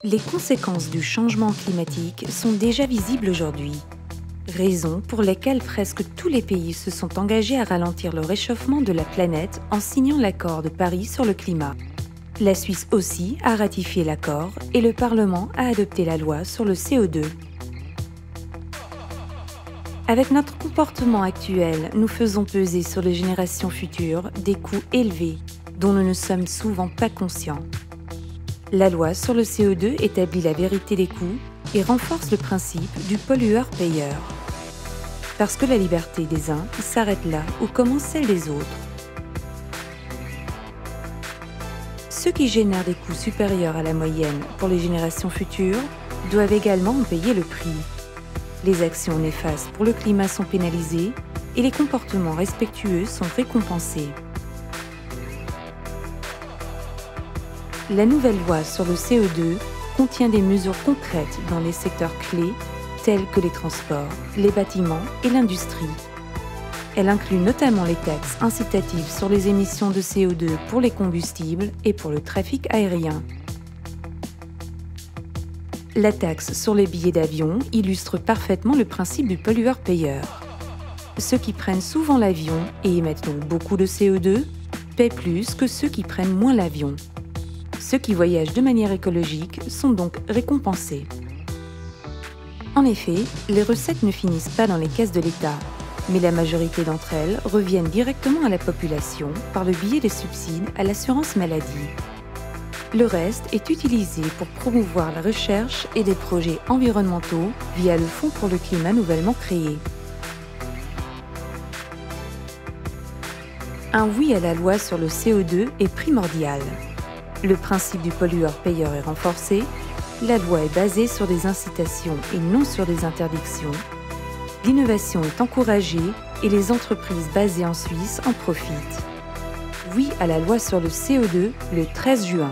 Les conséquences du changement climatique sont déjà visibles aujourd'hui, raison pour laquelle presque tous les pays se sont engagés à ralentir le réchauffement de la planète en signant l'accord de Paris sur le climat. La Suisse aussi a ratifié l'accord et le Parlement a adopté la loi sur le CO2. Avec notre comportement actuel, nous faisons peser sur les générations futures des coûts élevés dont nous ne sommes souvent pas conscients. La loi sur le CO2 établit la vérité des coûts et renforce le principe du pollueur-payeur. Parce que la liberté des uns s'arrête là où commence celle des autres. Ceux qui génèrent des coûts supérieurs à la moyenne pour les générations futures doivent également en payer le prix. Les actions néfastes pour le climat sont pénalisées et les comportements respectueux sont récompensés. La nouvelle loi sur le CO2 contient des mesures concrètes dans les secteurs clés tels que les transports, les bâtiments et l'industrie. Elle inclut notamment les taxes incitatives sur les émissions de CO2 pour les combustibles et pour le trafic aérien. La taxe sur les billets d'avion illustre parfaitement le principe du pollueur-payeur. Ceux qui prennent souvent l'avion et émettent donc beaucoup de CO2 paient plus que ceux qui prennent moins l'avion. Ceux qui voyagent de manière écologique sont donc récompensés. En effet, les recettes ne finissent pas dans les caisses de l'État, mais la majorité d'entre elles reviennent directement à la population par le biais des subsides à l'assurance maladie. Le reste est utilisé pour promouvoir la recherche et des projets environnementaux via le Fonds pour le climat nouvellement créé. Un oui à la loi sur le CO2 est primordial. Le principe du pollueur-payeur est renforcé, la loi est basée sur des incitations et non sur des interdictions, l'innovation est encouragée et les entreprises basées en Suisse en profitent. Oui à la loi sur le CO2 le 13 juin.